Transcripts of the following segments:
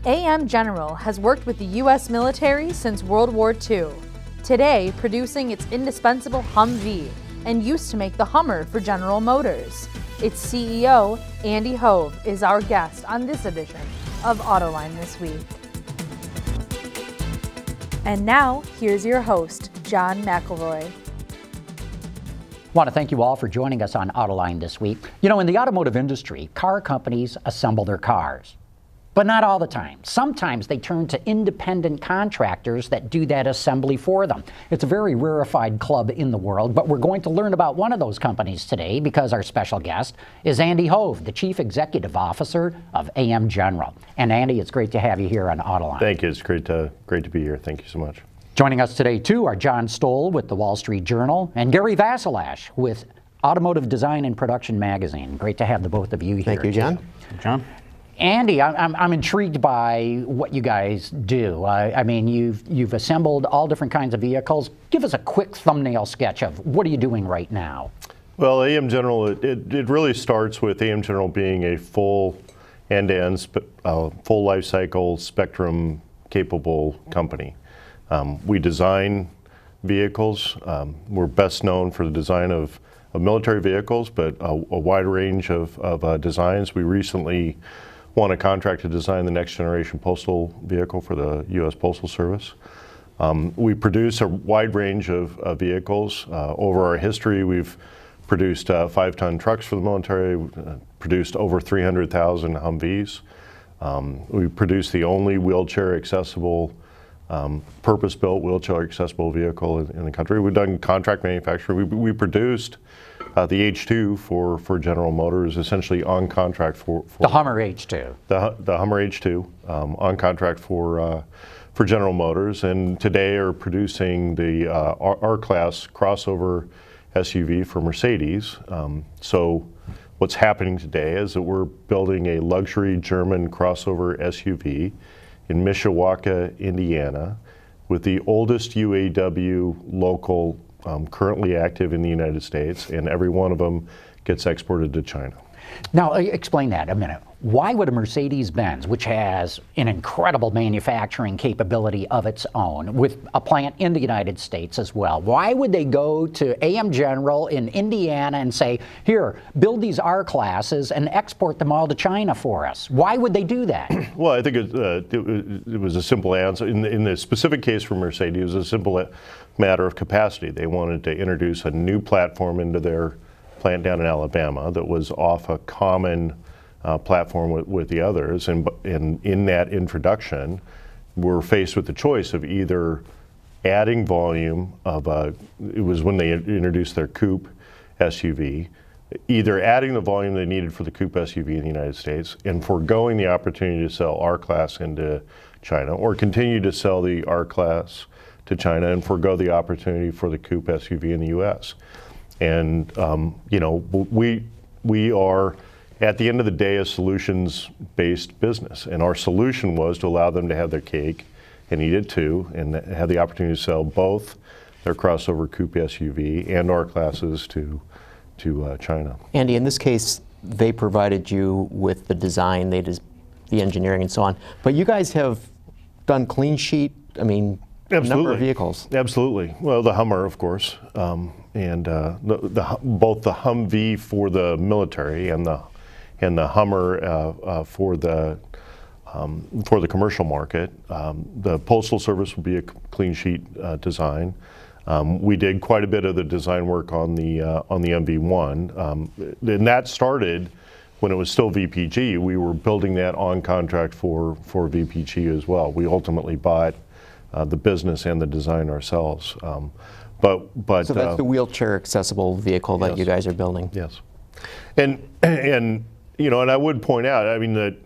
AM General has worked with the U.S. military since World War II, today producing its indispensable Humvee, and used to make the Hummer for General Motors. Its CEO, Andy Hove, is our guest on this edition of Autoline This Week. And now, here's your host, John McElroy. I want to thank you all for joining us on Autoline This Week. You know, in the automotive industry, car companies assemble their cars. But not all the time. Sometimes they turn to independent contractors that do that assembly for them. It's a very rarefied club in the world, but we're going to learn about one of those companies today because our special guest is Andy Hove, the Chief Executive Officer of AM General. And Andy, it's great to have you here on Autoline. Thank you. It's great to be here. Thank you so much. Joining us today, too, are John Stoll with the Wall Street Journal and Gary Vasilash with Automotive Design and Production Magazine. Great to have the both of you here. Thank you, John. John? Andy, I'm intrigued by what you guys do. I mean, you've assembled all different kinds of vehicles. Give us a quick thumbnail sketch of what are you doing right now? Well, AM General, it really starts with AM General being a full end-to-end, full life cycle, spectrum capable company. We design vehicles. We're best known for the design of military vehicles, but a wide range of designs. We recently won a contract to design the next generation postal vehicle for the U.S. Postal Service. We produce a wide range of vehicles. Over our history, we've produced 5-ton trucks for the military, produced over 300,000 Humvees. We produce the only wheelchair accessible, purpose-built wheelchair accessible vehicle in the country. We've done contract manufacturing. We produced the H2 for General Motors, essentially on contract for the Hummer H2. The Hummer H2 on contract for General Motors, and today are producing the R Class Crossover SUV for Mercedes. So what's happening today is that we're building a luxury German crossover SUV in Mishawaka, Indiana, with the oldest UAW local currently active in the United States, and every one of them gets exported to China. Now, explain that a minute. Why would a Mercedes-Benz, which has an incredible manufacturing capability of its own, with a plant in the United States as well, why would they go to AM General in Indiana and say, here, build these R classes and export them all to China for us? Why would they do that? Well, I think it was a simple answer. In the specific case for Mercedes, it was a simple matter of capacity. They wanted to introduce a new platform into their plant down in Alabama that was off a common platform with the others, and in that introduction, we're faced with the choice of either adding volume of it was when they introduced their coupe SUV, either adding the volume they needed for the coupe SUV in the United States and foregoing the opportunity to sell R Class into China, or continue to sell the R Class to China and forego the opportunity for the coupe SUV in the U.S. And you know, we are, at the end of the day, a solutions-based business, and our solution was to allow them to have their cake and eat it too, and have the opportunity to sell both their crossover coupe SUV and R classes to China. Andy, in this case, they provided you with the design, the engineering, and so on. But you guys have done clean sheet. I mean, absolutely. A number of vehicles. Absolutely. Well, the Hummer, of course, and both the Humvee for the military and the Hummer for the commercial market. The Postal Service will be a clean sheet design. We did quite a bit of the design work on the MV1, and that started when it was still VPG. We were building that on contract for VPG as well. We ultimately bought the business and the design ourselves. But so that's the wheelchair accessible vehicle that yes. you guys are building. Yes, and you know, and I would point out, I mean, that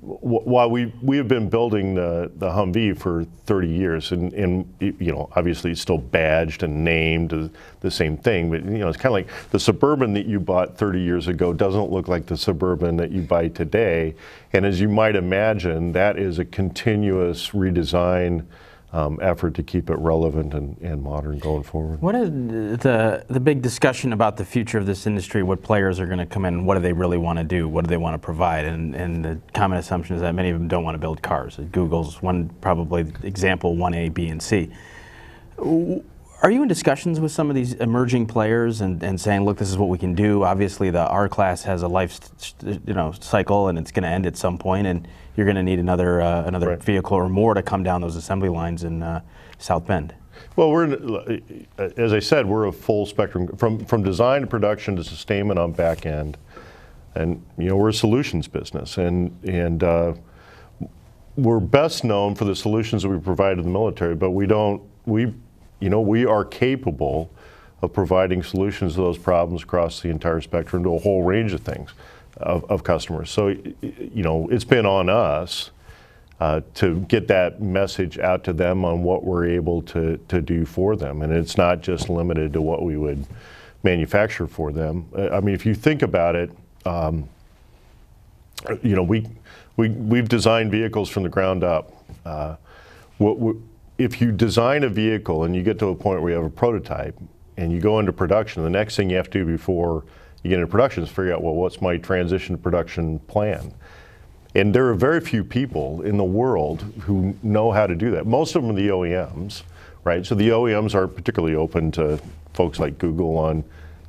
while we have been building the Humvee for 30 years, and you know, obviously it's still badged and named the same thing, but you know, it's kind of like the Suburban that you bought 30 years ago doesn't look like the Suburban that you buy today, and as you might imagine, that is a continuous redesign effort to keep it relevant and modern going forward. What is the big discussion about the future of this industry? What players are going to come in? What do they really want to do? What do they want to provide? And the common assumption is that many of them don't want to build cars. Google's one probably example, 1A, B, and C. Are you in discussions with some of these emerging players and saying, look, this is what we can do? Obviously, the R Class has a life cycle, and it's going to end at some point, and you're going to need another Right. vehicle or more to come down those assembly lines in South Bend. Well, as I said, we're a full spectrum from design to production to sustainment on back end, and we're a solutions business, and we're best known for the solutions that we provide to the military, but we are capable of providing solutions to those problems across the entire spectrum to a whole range of things, of customers. So, it's been on us to get that message out to them on what we're able to do for them. And it's not just limited to what we would manufacture for them. I mean, if you think about it, we've designed vehicles from the ground up. If you design a vehicle and you get to a point where you have a prototype and you go into production, the next thing you have to do before you get into production is figure out, well, what's my transition to production plan? And there are very few people in the world who know how to do that. Most of them are the OEMs, right? So the OEMs are particularly open to folks like Google on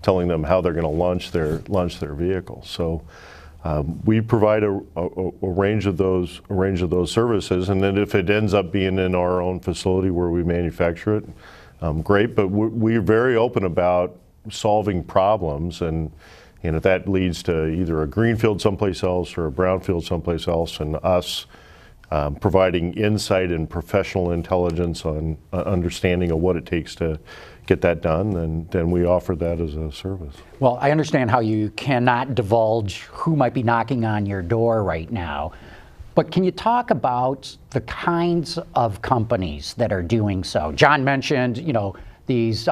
telling them how they're going to launch their vehicles. So we provide a range of those services, and then if it ends up being in our own facility where we manufacture it, great. But we're very open about solving problems, and if that leads to either a greenfield someplace else or a brownfield someplace else, and us providing insight and professional intelligence on understanding of what it takes to get that done, then we offer that as a service. Well, I understand how you cannot divulge who might be knocking on your door right now, but can you talk about the kinds of companies that are doing so? John mentioned, these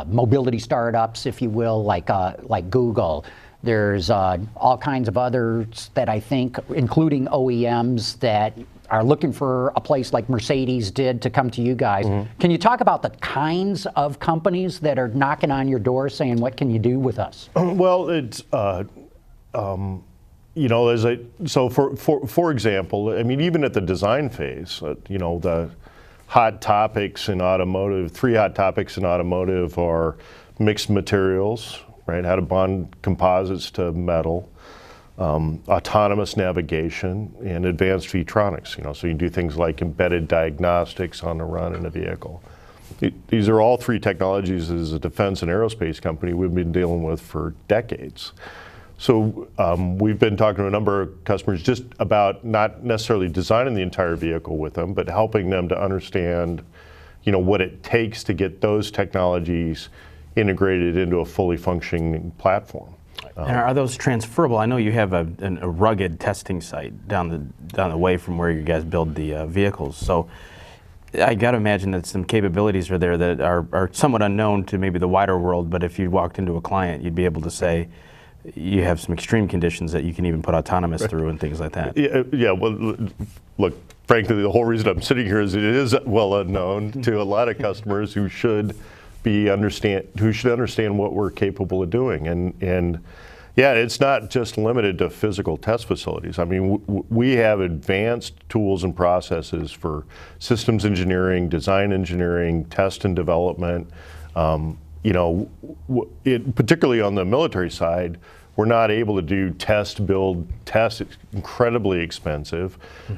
mobility startups, if you will, like Google. There's all kinds of others that I think, including OEMs, that are looking for a place like Mercedes did to come to you guys. Mm-hmm. Can you talk about the kinds of companies that are knocking on your door saying, what can you do with us? Well, it's, so for example, I mean, even at the design phase, the hot topics in automotive, 3 hot topics in automotive are mixed materials, right? How to bond composites to metal, autonomous navigation, and advanced Vetronics. So you can do things like embedded diagnostics on the run in a vehicle. These are all 3 technologies as a defense and aerospace company we've been dealing with for decades. So we've been talking to a number of customers just about not necessarily designing the entire vehicle with them, but helping them to understand, what it takes to get those technologies integrated into a fully functioning platform. And are those transferable? I know you have a rugged testing site down the way from where you guys build the vehicles. So I got to imagine that some capabilities are there that are somewhat unknown to maybe the wider world. But if you walked into a client, you'd be able to say you have some extreme conditions that you can even put autonomous through and things like that. Yeah. Well, look, frankly, the whole reason I'm sitting here is it is well unknown to a lot of customers who should understand what we're capable of doing. And yeah, it's not just limited to physical test facilities. I mean, we have advanced tools and processes for systems engineering, design engineering, test and development. Particularly on the military side, we're not able to do build, test. It's incredibly expensive.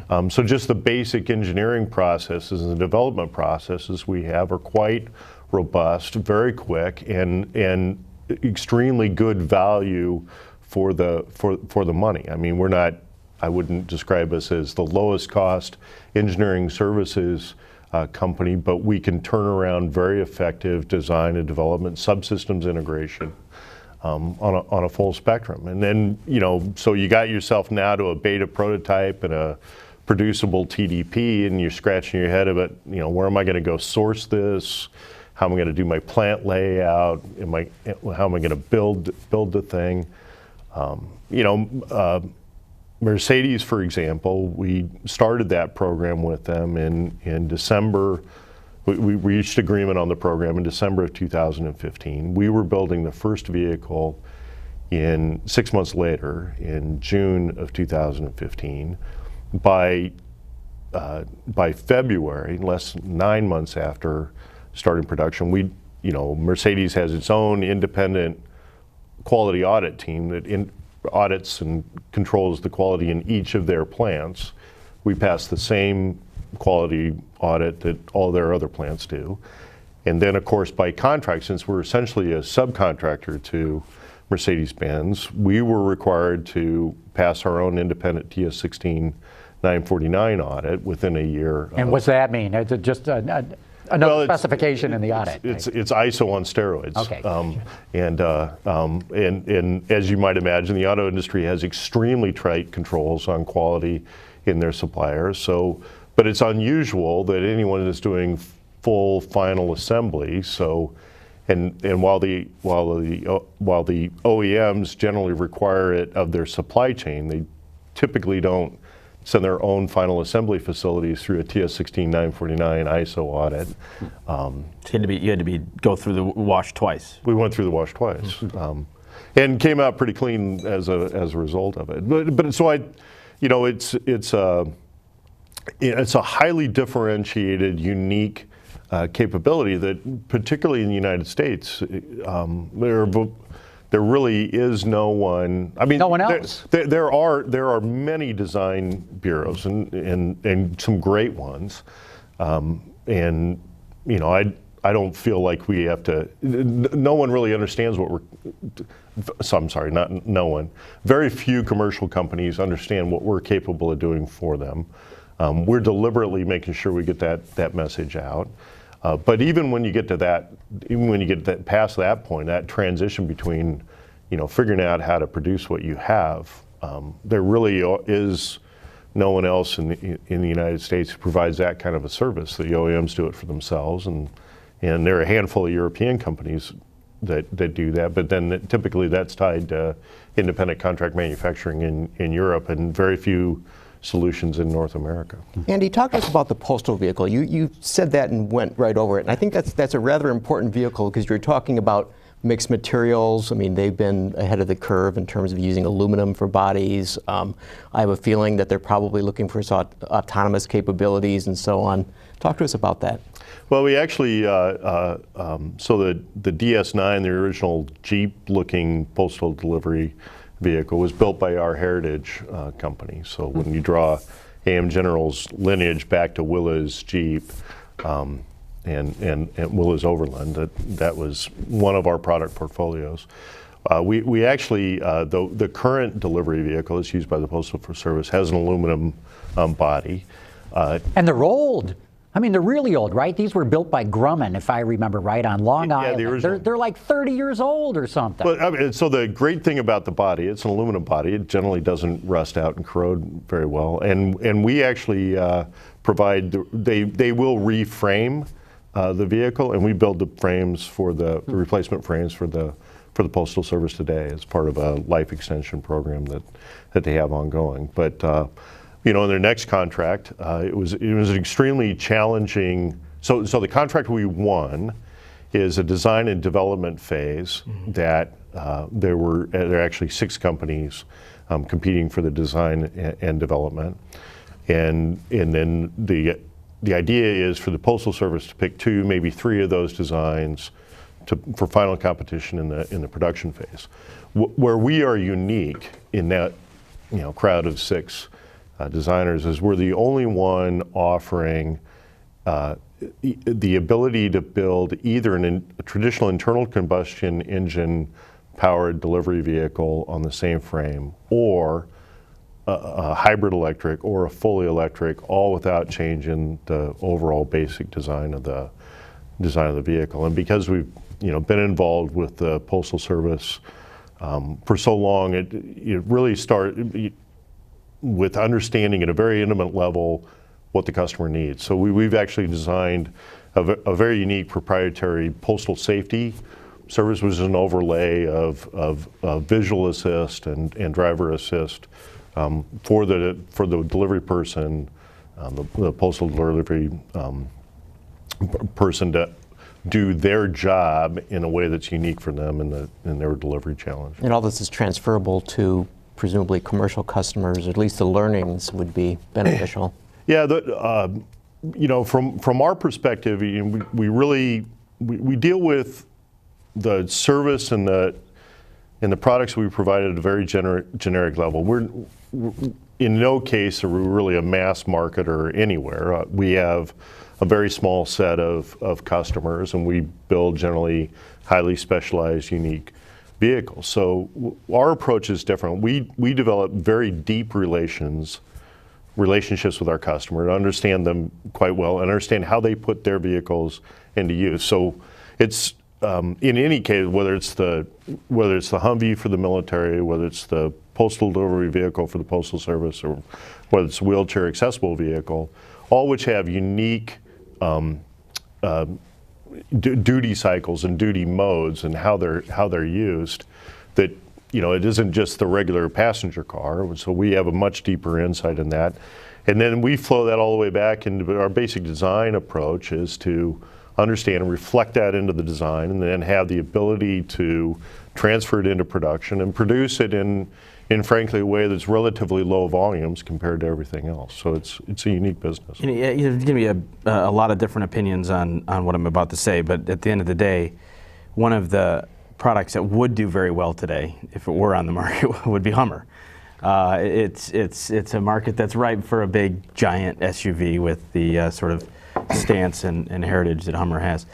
So just the basic engineering processes and the development processes we have are quite robust, very quick, and extremely good value for the money. I mean, I wouldn't describe us as the lowest cost engineering services company, but we can turn around very effective design and development, subsystems integration on a full spectrum. And then, so you got yourself now to a beta prototype and a producible TDP, and you're scratching your head about, where am I going to go source this? How am I going to do my plant layout? How am I going to build the thing? Mercedes, for example, we started that program with them in December. We reached agreement on the program in December of 2015. We were building the first vehicle 6 months later, in June of 2015. By February, less than 9 months after starting production, Mercedes has its own independent quality audit team that audits and controls the quality in each of their plants. We pass the same quality audit that all their other plants do. And then, of course, by contract, since we're essentially a subcontractor to Mercedes-Benz, we were required to pass our own independent TS 16949 audit within a year. And what's that mean? Is it just another specification in the audit? It's ISO on steroids. Okay. And as you might imagine, the auto industry has extremely tight controls on quality in their suppliers. But it's unusual that anyone is doing full final assembly. And while the OEMs generally require it of their supply chain, they typically don't send their own final assembly facilities through a TS 16949 ISO audit. So you had to go through the wash twice. We went through the wash twice, and came out pretty clean as a result of it. But so it's a highly differentiated, unique capability that, particularly in the United States, there really is no one. I mean, no one else. There are many design bureaus and some great ones, and I don't feel like we have to. No one really understands what we're. So I'm sorry, not no one. Very few commercial companies understand what we're capable of doing for them. We're deliberately making sure we get that message out. But even when you get to that, past that point, that transition between, figuring out how to produce what you have, there really is no one else in the United States who provides that kind of a service. The OEMs do it for themselves, and there are a handful of European companies that do that. But then typically that's tied to independent contract manufacturing in Europe, and very few solutions in North America. Andy, talk to us about the postal vehicle. You said that and went right over it, and I think that's a rather important vehicle because you're talking about mixed materials. I mean, they've been ahead of the curve in terms of using aluminum for bodies. I have a feeling that they're probably looking for autonomous capabilities and so on. Talk to us about that. Well, we actually, so the DS9, the original Jeep-looking postal delivery vehicle, was built by our heritage company. So when you draw AM General's lineage back to Willys Jeep and Willys Overland, that was one of our product portfolios. We actually, the current delivery vehicle that's used by the Postal Service has an aluminum body. And they're old. I mean, they're really old, right? These were built by Grumman, if I remember right, on Long Island. The original. They're like 30 years old or something. But I mean, so the great thing about the body, it's an aluminum body. It generally doesn't rust out and corrode very well. And we actually provide, they will reframe the vehicle, and we build the frames for the replacement frames for the Postal Service today as part of a life extension program that they have ongoing. But in their next contract, it was an extremely challenging. So the contract we won is a design and development phase that there are actually 6 companies competing for the design and development, and then the idea is for the Postal Service to pick 2, maybe 3 of those designs for final competition in the production phase. Where we are unique in that crowd of 6 designers is we're the only one offering the ability to build either a traditional internal combustion engine powered delivery vehicle on the same frame, or a hybrid electric or a fully electric, all without changing the overall basic design of the vehicle. And because we've been involved with the Postal Service for so long, it really started with understanding at a very intimate level what the customer needs. So we've actually designed a very unique proprietary postal safety service, which is an overlay of visual assist and driver assist for the delivery person, the postal delivery person to do their job in a way that's unique for them in their delivery challenge. And all this is transferable to presumably commercial customers, or at least the learnings would be beneficial. Yeah, from our perspective, we deal with the service and the products we provide at a very generic level. We're in no case are we really a mass marketer anywhere. We have a very small set of customers, and we build generally highly specialized, unique vehicles. So our approach is different. We develop very deep relationships with our customer, to understand them quite well and understand how they put their vehicles into use. So it's in any case, whether it's the HUMVEE for the military, whether it's the postal delivery vehicle for the Postal Service, or whether it's a wheelchair accessible vehicle, all which have unique duty cycles and duty modes and how they're used, that it isn't just the regular passenger car. So we have a much deeper insight in that, and then we flow that all the way back into our basic design approach is to understand and reflect that into the design, and then have the ability to transfer it into production and produce it in frankly a way that's relatively low volumes compared to everything else. So it's a unique business. There's going to be a lot of different opinions on what I'm about to say, but at the end of the day, one of the products that would do very well today, if it were on the market, would be Hummer. It's a market that's ripe for a big, giant SUV with the sort of stance and heritage that Hummer has.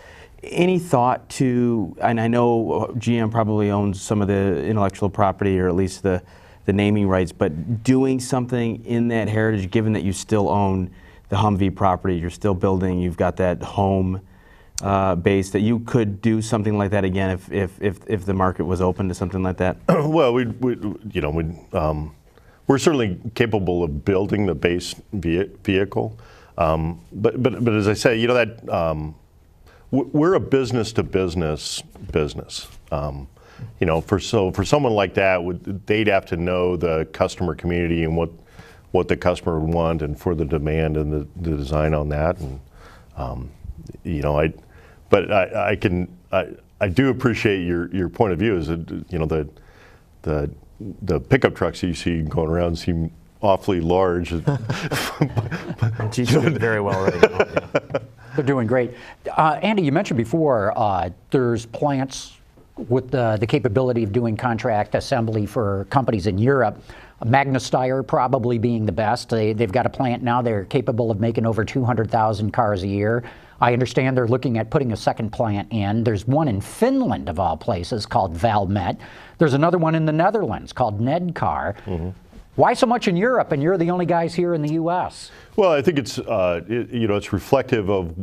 Any thought to, and I know GM probably owns some of the intellectual property, or at least the naming rights, but doing something in that heritage, given that you still own the HUMVEE property, you're still building, you've got that home base, that you could do something like that again if the market was open to something like that? Well, we're certainly capable of building the base vehicle, but as I say, we're a business-to-business business. For someone like that, they'd have to know the customer community and what the customer would want, and for the demand and the design on that. And I do appreciate your point of view. Is that the pickup trucks that you see going around seem awfully large. She's doing very well right now. Yeah. They're doing great. Andy, you mentioned before there's plants with the capability of doing contract assembly for companies in Europe. Magnasteyr probably being the best. They've got a plant now. They're capable of making over 200,000 cars a year. I understand they're looking at putting a second plant in. There's one in Finland, of all places, called Valmet. There's another one in the Netherlands called Nedcar. Mm-hmm. Why so much in Europe, and you're the only guys here in the U.S.? Well, I think it's it's reflective of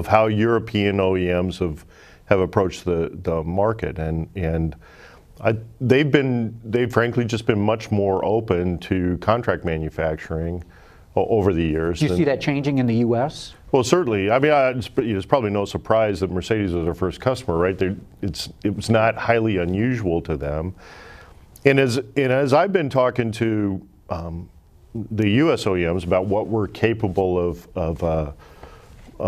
how European OEMs have approached the market, and they've frankly just been much more open to contract manufacturing over the years. Do you see that changing in the U.S.? Well, certainly. I mean, it's probably no surprise that Mercedes was our first customer, right? It was not highly unusual to them. And as I've been talking to the U.S. OEMs about what we're capable of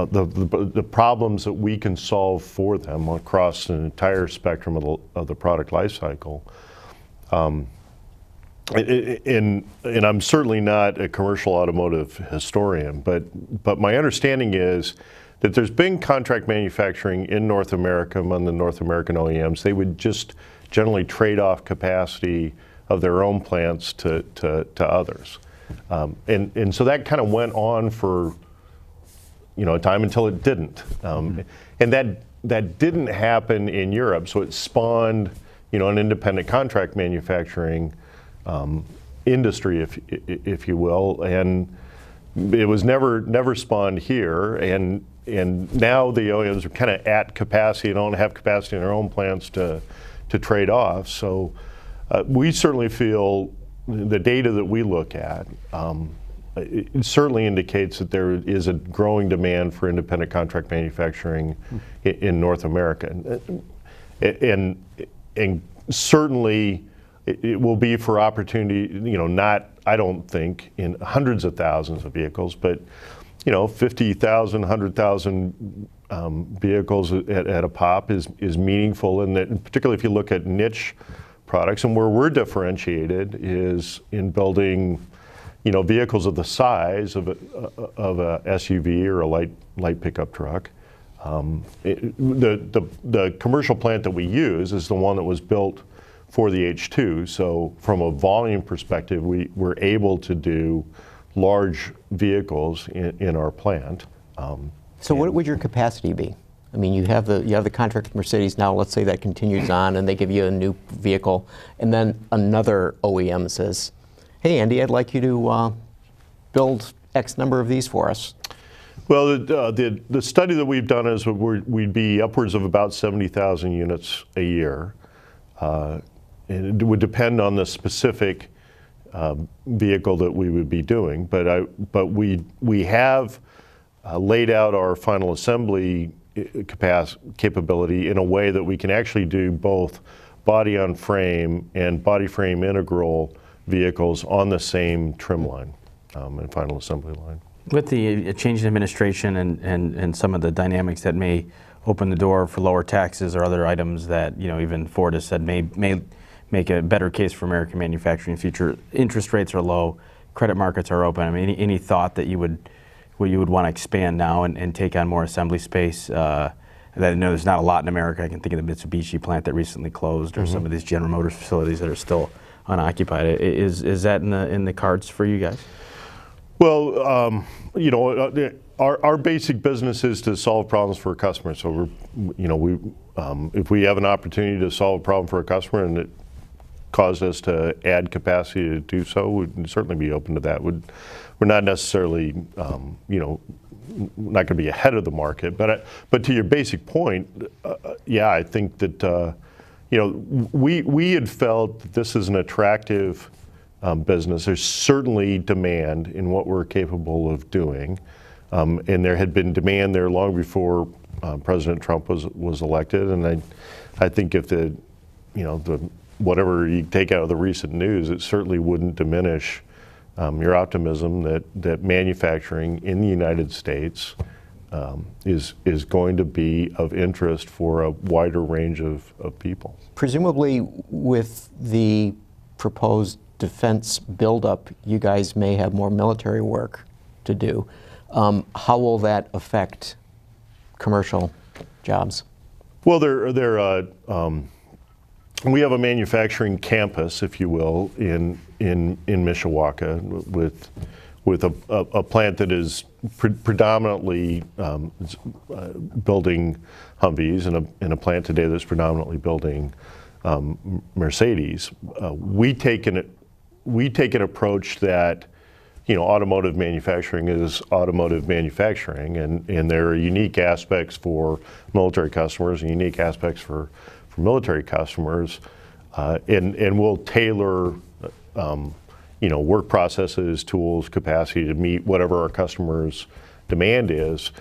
the problems that we can solve for them across an entire spectrum of the product life cycle, and I'm certainly not a commercial automotive historian, but my understanding is that there's been contract manufacturing in North America among the North American OEMs. They would just generally trade off capacity of their own plants to others. And so that kind of went on for a time until it didn't. And that didn't happen in Europe, so it spawned an independent contract manufacturing industry, if you will, and it was never spawned here. And now the OEMs are kind of at capacity and don't have capacity in their own plants to trade off. So we certainly feel the data that we look at, it certainly indicates that there is a growing demand for independent contract manufacturing in North America. And certainly it will be for opportunity, not, I don't think, in hundreds of thousands of vehicles, but 50,000, 100,000 vehicles at a pop is meaningful, and that, particularly if you look at niche products, and where we're differentiated is in building, vehicles of the size of a SUV or a light pickup truck. The commercial plant that we use is the one that was built for the H2. So from a volume perspective, we're able to do large vehicles in our plant. So what would your capacity be? I mean, you have the contract with Mercedes now. Let's say that continues on, and they give you a new vehicle, and then another OEM says, "Hey, Andy, I'd like you to build X number of these for us." Well, the study that we've done is we'd be upwards of about 70,000 units a year. And it would depend on the specific vehicle that we would be doing, but we have laid out our final assembly capability in a way that we can actually do both body on frame and body frame integral vehicles on the same trim line and final assembly line. With the change in administration and some of the dynamics that may open the door for lower taxes or other items that even Ford has said may make a better case for American manufacturing in the future. Interest rates are low, credit markets are open. I mean, any thought that you would want to expand now and take on more assembly space? That I know there's not a lot in America. I can think of the Mitsubishi plant that recently closed, or some of these General Motors facilities that are still unoccupied. Is that in the cards for you guys? Well, our basic business is to solve problems for a customer. So if we have an opportunity to solve a problem for a customer and it caused us to add capacity to do so, we'd certainly be open to that. We're not necessarily, not going to be ahead of the market. But to your basic point, yeah, I think that we had felt that this is an attractive business. There's certainly demand in what we're capable of doing, and there had been demand there long before President Trump was elected. And I think if the whatever you take out of the recent news, it certainly wouldn't diminish your optimism that manufacturing in the United States is going to be of interest for a wider range of people. Presumably, with the proposed defense buildup, you guys may have more military work to do. How will that affect commercial jobs? Well, we have a manufacturing campus, if you will, in Mishawaka with a plant that is predominantly building Humvees and a plant today that's predominantly building Mercedes. We take an approach that automotive manufacturing is automotive manufacturing, and there are unique aspects for military customers and unique aspects for military customers, and we'll tailor work processes, tools, capacity to meet whatever our customers' demand is.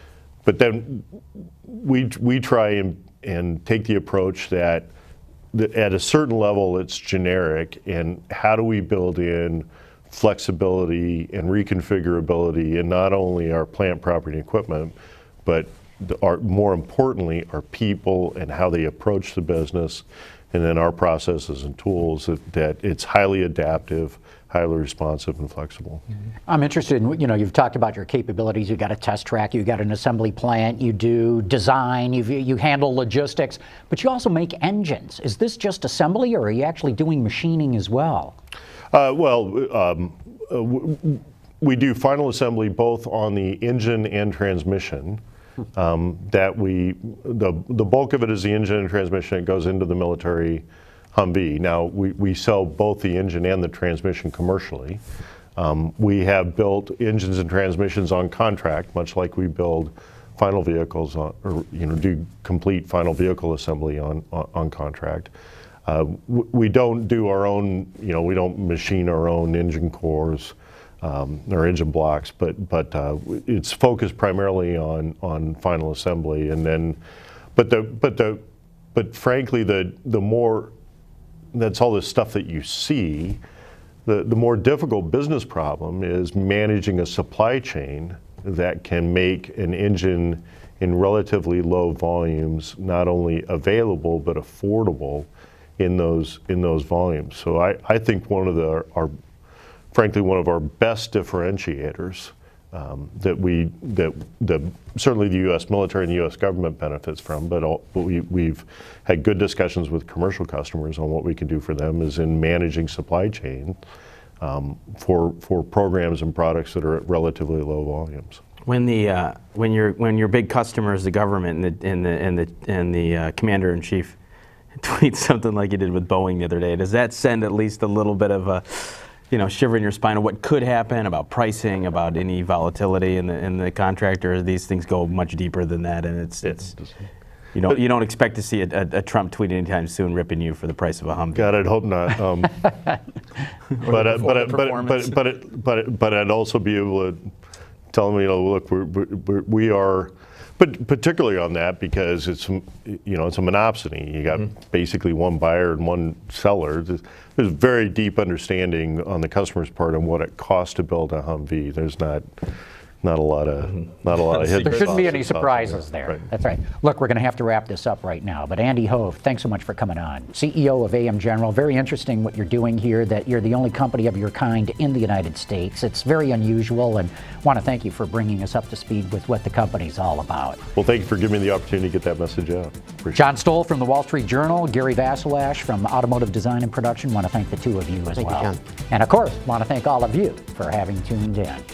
But then we try and take the approach that at a certain level it's generic, and how do we build in flexibility and reconfigurability in not only our plant, property, and equipment, but more importantly, our people and how they approach the business, and then our processes and tools that it's highly adaptive, highly responsive, and flexible. I'm interested in, you've talked about your capabilities. You've got a test track, you've got an assembly plant, you do design, you handle logistics, but you also make engines. Is this just assembly, or are you actually doing machining as well? We do final assembly both on the engine and transmission. The bulk of it is the engine and transmission. It goes into the military Humvee. Now we sell both the engine and the transmission commercially. We have built engines and transmissions on contract, much like we build final vehicles or do complete final vehicle assembly on contract. We don't do our own, we don't machine our own engine cores or engine blocks, but it's focused primarily on final assembly. And then, but frankly, the more that's all this stuff that you see. The more difficult business problem is managing a supply chain that can make an engine in relatively low volumes not only available but affordable in those volumes. So I think frankly one of our best differentiators that certainly the U.S. military and the U.S. government benefits from, but we've had good discussions with commercial customers on what we can do for them is in managing supply chain for programs and products that are at relatively low volumes. When your big customer is the government and the commander-in-chief tweets something like he did with Boeing the other day, does that send at least a little bit of a shiver in your spine of what could happen about pricing, about any volatility in the contract, or these things go much deeper than that, and you don't expect to see a Trump tweet anytime soon ripping you for the price of a Humvee? God, I'd hope not. But I'd also be able to tell them, look, we are, but particularly on that because it's a monopsony. You got basically one buyer and one seller. There's very deep understanding on the customer's part on what it costs to build a Humvee. There's not a lot of hidden There shouldn't be any costs surprises there. Right. That's right. Look, we're going to have to wrap this up right now, but Andy Hove, thanks so much for coming on. CEO of AM General, very interesting what you're doing here, that you're the only company of your kind in the United States. It's very unusual, and want to thank you for bringing us up to speed with what the company's all about. Well, thank you for giving me the opportunity to get that message out. Appreciate John Stoll from the Wall Street Journal, Gary Vasilash from Automotive Design and Production, want to thank the two of you as well. Thank you, John. And of course, want to thank all of you for having tuned in.